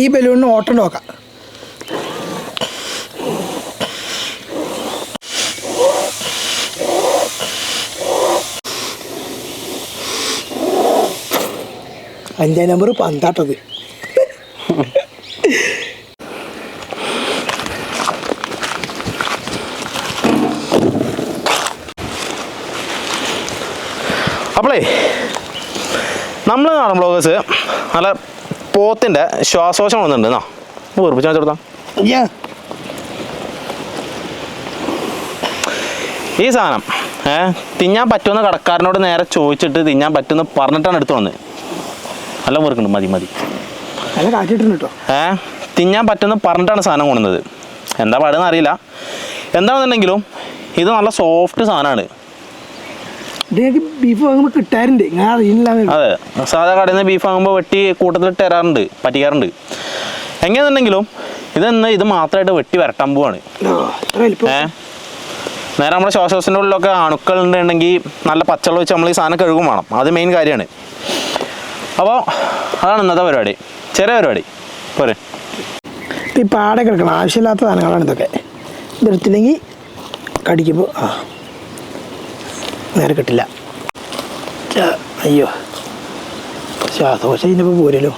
ഈ ബലൂണിന് ഓട്ടം നോക്കാം. അഞ്ചാം നമ്പർ പന്താട്ടത്. അപ്പോളേ നമ്മൾ കാണും ബ്ലോഗേഴ്സ് നല്ല പോത്തിൻ്റെ ശ്വാസോശം വന്നിട്ടുണ്ട് എന്നാ വീർപ്പിച്ച് വെച്ചെടുത്താം. ഈ സാധനം തിന്നാൻ പറ്റുമെന്ന് കടക്കാരനോട് നേരെ ചോദിച്ചിട്ട് തിന്നാൻ പറ്റുമെന്ന് പറഞ്ഞിട്ടാണ് എടുത്തു വന്നത്. നല്ല വീർക്കുന്നുണ്ട്. മതി മതി തിന്നാൻ പറ്റുമെന്ന് പറഞ്ഞിട്ടാണ് സാധനം കൊണ്ടുവന്നത്. എന്താ പാടെന്ന് അറിയില്ല. എന്താണെന്നുണ്ടെങ്കിലും ഇത് നല്ല സോഫ്റ്റ് സാധനമാണ്. ബീഫ് വാങ്ങുമ്പോൾ കിട്ടാറുണ്ട്. അതെ, സാധാ കടയിൽ നിന്ന് ബീഫ് വാങ്ങുമ്പോൾ വെട്ടി കൂട്ടത്തിൽ തരാറുണ്ട്, പറ്റിക്കാറുണ്ട്. എങ്ങനെയാണെന്നുണ്ടെങ്കിലും ഇത് മാത്രമായിട്ട് വെട്ടി വരട്ടാൻ പോവാണ്. നേരെ നമ്മുടെ ശ്വാസോശത്തിൻ്റെ ഉള്ളിലൊക്കെ അണുക്കൾ ഉണ്ടെങ്കിൽ നല്ല പച്ചവെള്ളം വെച്ച് നമ്മൾ ഈ സാധനം കഴുകും വേണം. അത് മെയിൻ കാര്യമാണ്. അപ്പോൾ അതാണ് ഇന്നത്തെ പരിപാടി. ചെറിയ പരിപാടി പോരെ. ഈ പാടെ കിടക്കണം, ആവശ്യമില്ലാത്ത സാധനങ്ങളാണ് ഇതൊക്കെ. ഇതെടുത്തില്ലെങ്കിൽ കടിക്കുമ്പോൾ നേരെ കിട്ടില്ല. അയ്യോ, ശ്വാസകോശം ഇതിനിപ്പോൾ പോരല്ലോ.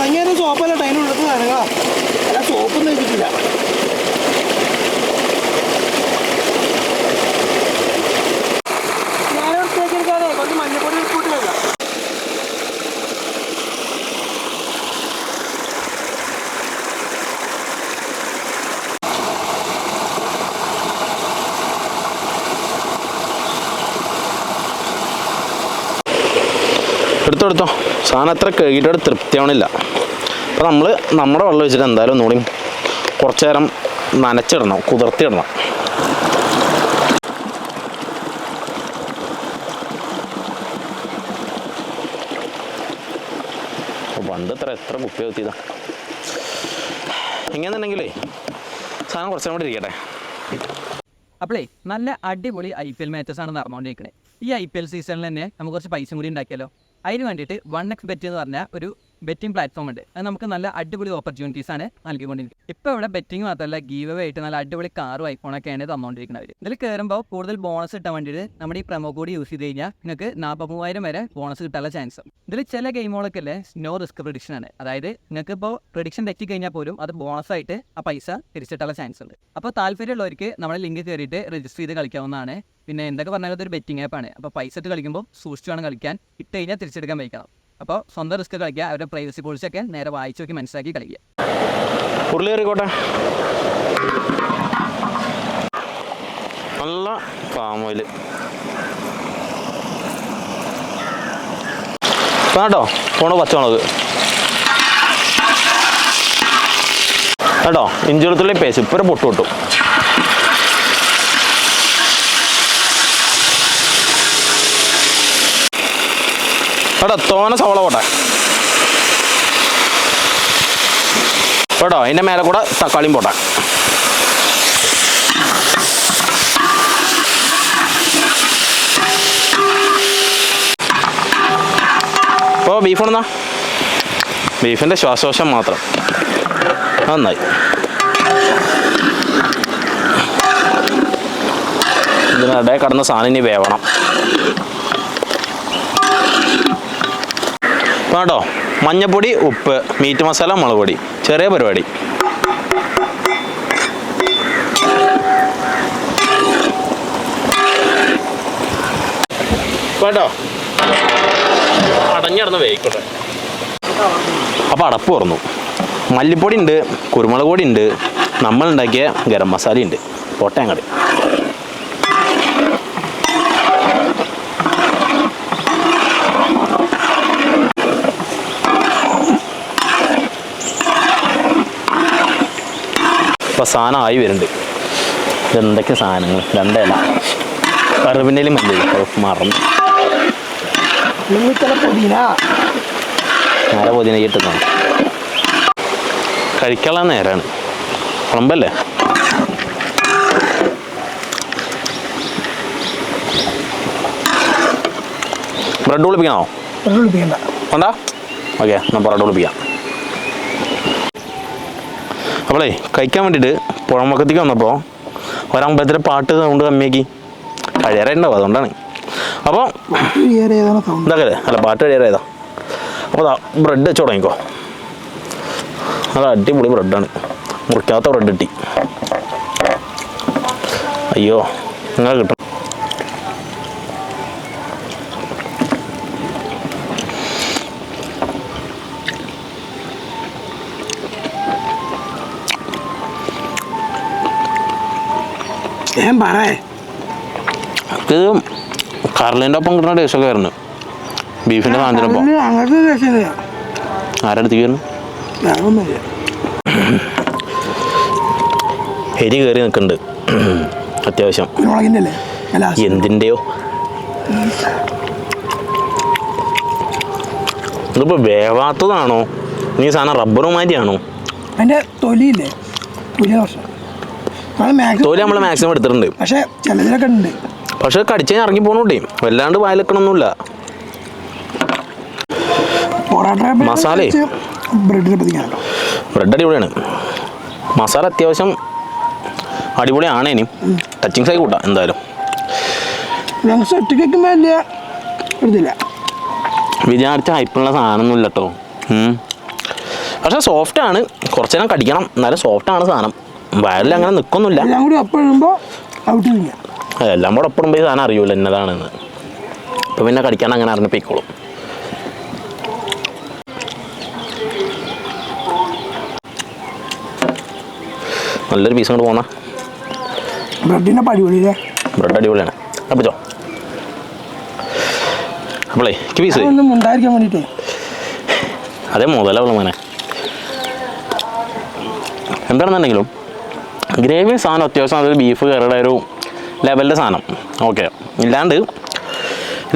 അങ്ങനെ സോപ്പല്ല ടൈനുള്ളത് സാധനങ്ങളാ. അല്ല സോപ്പൊന്നും വെച്ചിട്ടില്ല. ഞാൻ വൃത്തിയാക്കിയെടുക്കാതെ കുറച്ച് മഞ്ഞപ്പൊടി കൂട്ടി വെക്കാം. എടുത്തോ സാധനം എത്ര കഴുകിയിട്ട് തൃപ്തിയാവണില്ല. അപ്പോൾ നമ്മൾ നമ്മുടെ വെള്ളം വെച്ചിട്ട് എന്തായാലും ഒന്നുകൂടി കുറച്ച് നേരം നനച്ചിടണം, കുതിർത്തിയിടണം. പണ്ട് എത്ര കുപ്പി കുത്തിയതാ. എങ്ങനെയാണെന്നുണ്ടെങ്കിലേ സാധനം കുറച്ചും കൂടി ഇരിക്കട്ടെ. അപ്പോഴേ നല്ല അടിപൊളി IPL മാച്ചസാണ് നടന്നുകൊണ്ടിരിക്കുന്നത്. ഈ IPL സീസണിൽ തന്നെ നമുക്ക് കുറച്ച് പൈസ കൂടി ഉണ്ടാക്കിയാലോ. അതിന് വേണ്ടിയിട്ട് 1x Bet എന്ന് പറഞ്ഞാൽ ഒരു ബെറ്റിംഗ് പ്ലാറ്റ്ഫോം ഉണ്ട്. അത് നമുക്ക് നല്ല അടിപൊളി ഓപ്പർച്യൂണിറ്റീസാണ് നൽകിക്കൊണ്ടിരിക്കുന്നത്. ഇപ്പോൾ ഇവിടെ ബെറ്റിംഗ് മാത്രമല്ല, ഗീവ് അവേ ആയിട്ട് നല്ല അടിപൊളി കാറും ഐഫോണൊക്കെയാണ് തന്നുകൊണ്ടിരിക്കുന്നത്. ഇതിൽ കയറുമ്പോൾ കൂടുതൽ ബോണസ് കിട്ടാൻ വേണ്ടിയിട്ട് നമ്മുടെ ഈ പ്രൊമോ കോഡ് യൂസ് ചെയ്ത് കഴിഞ്ഞാൽ നിങ്ങൾക്ക് 43,000 വരെ ബോണസ് കിട്ടാനുള്ള ചാൻസ്. ഇതിൽ ചില ഗെയിമുകളൊക്കെ അല്ലേ നോ റിസ്ക് പ്രഡിക്ഷൻ ആണ്. അതായത് നിങ്ങൾക്ക് ഇപ്പോൾ പ്രഡിക്ഷൻ തെറ്റി കഴിഞ്ഞാൽ പോലും അത് ബോണസായിട്ട് ആ പൈസ തിരിച്ചിട്ടുള്ള ചാൻസ് ഉണ്ട്. അപ്പോൾ താല്പര്യമുള്ളവർക്ക് നമ്മുടെ ലിങ്ക് കയറിയിട്ട് രജിസ്റ്റർ ചെയ്ത് കളിക്കാവുന്നതാണ്. പിന്നെ എന്തൊക്കെ പറഞ്ഞാൽ അതൊരു ബെറ്റിംഗ് ആപ്പാണ്. അപ്പോൾ പൈസ ഇട്ട് കളിക്കുമ്പോൾ സൂക്ഷിച്ച് വേണം കളിക്കാൻ. ഇട്ട് കഴിഞ്ഞാൽ തിരിച്ചെടുക്കാൻ വയ്ക്കണം. അപ്പോൾ സ്വന്തം റിസ്ക് കളിക്കുക. അവരുടെ പ്രൈവസി പോളിസിയൊക്കെ നേരെ വായിച്ചു നോക്കി മനസ്സിലാക്കി കളിക്കുക. ഉരുളി കയറിക്കോട്ടെ. നല്ല പാം ഓയിൽ കേട്ടോ. പോണ പച്ചമുളക് കേട്ടോ. ഇഞ്ചി വെളുത്തുള്ളി പേസ്റ്റ് ഇപ്പോൾ പൊട്ടു പൊട്ടും. കേട്ടോ തോന സവള പോട്ടെ കേട്ടോ. അതിൻ്റെ മേലെ കൂടെ തക്കാളിയും പോട്ടെ. ഇപ്പോൾ ബീഫ് കൊണ്ടുവന്നാ ബീഫിൻ്റെ ശ്വാസോശം മാത്രം നന്നായി. ഇതിനിടെ കടന്ന സാധനം ഇനി വേവണം കേട്ടോ. മഞ്ഞപ്പൊടി, ഉപ്പ്, മീറ്റ് മസാല, മുളക് പൊടി. ചെറിയ പരിപാടി. കേട്ടോ അടഞ്ഞിടന്ന് വേവിക്കട്ടെ. അപ്പോൾ അടപ്പ് തുറന്നു. മല്ലിപ്പൊടി ഉണ്ട്, കുരുമുളക് പൊടി ഉണ്ട്, നമ്മളുണ്ടാക്കിയ ഗരം മസാല ഉണ്ട്. പോട്ടെ അങ്ങോട്ട്. ഇപ്പോൾ സാധനം ആയി വരുന്നുണ്ട്. ഇതെന്തൊക്കെ സാധനങ്ങൾ, രണ്ടേല കറിവിൻ്റെലും മതി മറന്നു പുതിന ആരെ പുതിന കിട്ടുന്നതാണ് കഴിക്കാനുള്ള നേരമാണ് കുളമ്പല്ലേ ബ്രെഡ് കുളിപ്പിക്കണോ കുളിപ്പിക്കണ്ട വേണ്ട ഓക്കെ എന്നാൽ പൊറോട്ട കുളിപ്പിക്കാം അപ്പോളേ കഴിക്കാൻ വേണ്ടിയിട്ട് പുഴമ്പക്കത്തേക്ക് വന്നപ്പോൾ ഒരമ്പലത്തിലെ പാട്ട് സൗണ്ട് കമ്മിയാക്കി കഴിയാറേ ഉണ്ടാവും അതുകൊണ്ടാണ് അപ്പോൾ ഇതൊക്കെ അല്ല പാട്ട് കഴിയാറേതാ അപ്പോൾ അതാ ബ്രെഡ് വെച്ച് തുടങ്ങിക്കോ അത് അടിപൊളി ബ്രെഡാണ് മുറിക്കാത്ത ബ്രെഡ് കിട്ടി അയ്യോ നിങ്ങൾ കിട്ടും ഞാൻ പറയേ ഇത് കറലിൻ്റെ ഒപ്പം കിട്ടുന്ന ടേസ്റ്റൊക്കെ ആയിരുന്നു ബീഫിൻ്റെ സാധനത്തിനൊപ്പം അങ്ങനത്തെ രക്ഷയില്ല ആരടുത്തേക്ക് വരുന്നു വേറൊന്നുമില്ല എരി കയറി നിൽക്കുന്നുണ്ട് അത്യാവശ്യം കുരുമുളകിൻ്റെ അല്ലേ അല്ല എന്തിൻ്റെയോ ഇതിപ്പോൾ വേവാത്തതാണോ നീ സാധനം റബ്ബർ മാറ്റിയാണോ അതിൻ്റെ തൊലിയില്ലേ തൊലി പ്രശ്നം തോല് നമ്മൾ മാക്സിമം എടുത്തിട്ടുണ്ട് പക്ഷേ ചിലതിലൊക്കെ ഉണ്ട് പക്ഷെ കടിച്ച് ഇറങ്ങി പോകണോട്ടേ വല്ലാണ്ട് വായിലെക്കണമൊന്നുമില്ല മസാല ബ്രെഡ് അടിപൊളിയാണ് മസാല അത്യാവശ്യം അടിപൊളിയാണ് ഇനി ടച്ചിങ്സ് ആയി കൂട്ടാം എന്തായാലും വിചാരിച്ച ഹൈപ്പുള്ള സാധനമൊന്നുമില്ല കേട്ടോ പക്ഷെ സോഫ്റ്റാണ് കുറച്ച് നേരം കടിക്കണം എന്നാലും സോഫ്റ്റാണ് സാധനം വയറിൽ അങ്ങനെ നിൽക്കൊന്നുമില്ല എല്ലാം കൂടെ ഒപ്പം പോയി സാധനം അറിയൂല എന്നതാണെന്ന് ഇപ്പം പിന്നെ കടിക്കാൻ അങ്ങനെ അറിഞ്ഞ് പോയിക്കോളും നല്ലൊരു പീസ് കൊണ്ട് പോന്ന ബ്രെഡ് അടിപൊളിയാണ് അപ്പച്ചോ അപ്പോളേ പീസ് അതേ മുതലുള്ള മോനെ എന്താണെന്നുണ്ടെങ്കിലും ഗ്രേവി സാധനം അത്യാവശ്യം അതൊരു ബീഫ് കറിയുടെ ഒരു ലെവലിൻ്റെ സാധനം ഓക്കെ ഇല്ലാണ്ട്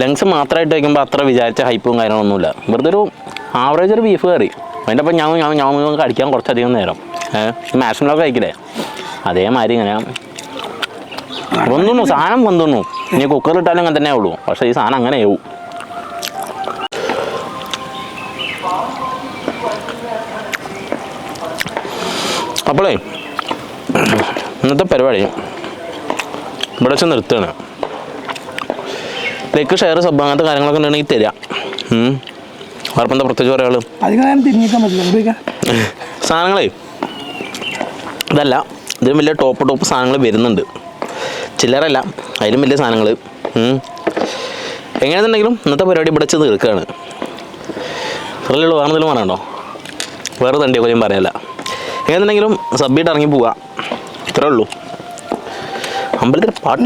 ലങ്സ് മാത്രമായിട്ട് വയ്ക്കുമ്പോൾ അത്ര വിചാരിച്ച ഹൈപ്പും കാര്യങ്ങളൊന്നുമില്ല വെറുതെ ഒരു ആവറേജ് ഒരു ബീഫ് കറി അതിൻ്റെ ഒപ്പം ഞാൻ കടിക്കാൻ കുറച്ചധികം നേരം മാഷനിലൊക്കെ കഴിക്കില്ലേ അതേമാതിരി ഇങ്ങനെ വന്നുന്നു സാധനം വന്നുന്നു ഇനി കുക്കറിലിട്ടാലും അങ്ങനെ തന്നെ ഉള്ളൂ പക്ഷേ ഈ സാധനം അങ്ങനെ ആവും അപ്പോളേ ഇന്നത്തെ പരിപാടി ഇവിടെ വെച്ച് നിർത്തുകയാണ് ലൈക്ക് ഷെയർ സബ് അങ്ങനത്തെ കാര്യങ്ങളൊക്കെ ഉണ്ടെങ്കിൽ തരാം വേറെ എന്താ പ്രത്യേകിച്ച് പറയാള് സാധനങ്ങളേ ഇതല്ല ഇതിലും വലിയ ടോപ്പ് സാധനങ്ങൾ വരുന്നുണ്ട് ചില്ലറല്ല അതിലും വലിയ സാധനങ്ങൾ എങ്ങനെയാണെന്നുണ്ടെങ്കിലും ഇന്നത്തെ പരിപാടി ഇവിടെ വെച്ച് തീർക്കുകയാണ് അത്രയേ ഉള്ളൂ. വേറെ എന്തെങ്കിലും പറയണ്ടോ? വേറെ തണ്ടിയൊക്കെയും പറയല്ല. എങ്ങനെയാണെന്നുണ്ടെങ്കിലും സബ്ബിയിട്ട് ഇറങ്ങി പോവുക, ഇത്രേ ഉള്ളൂ. അമ്പലത്തിൽ പാട്ട്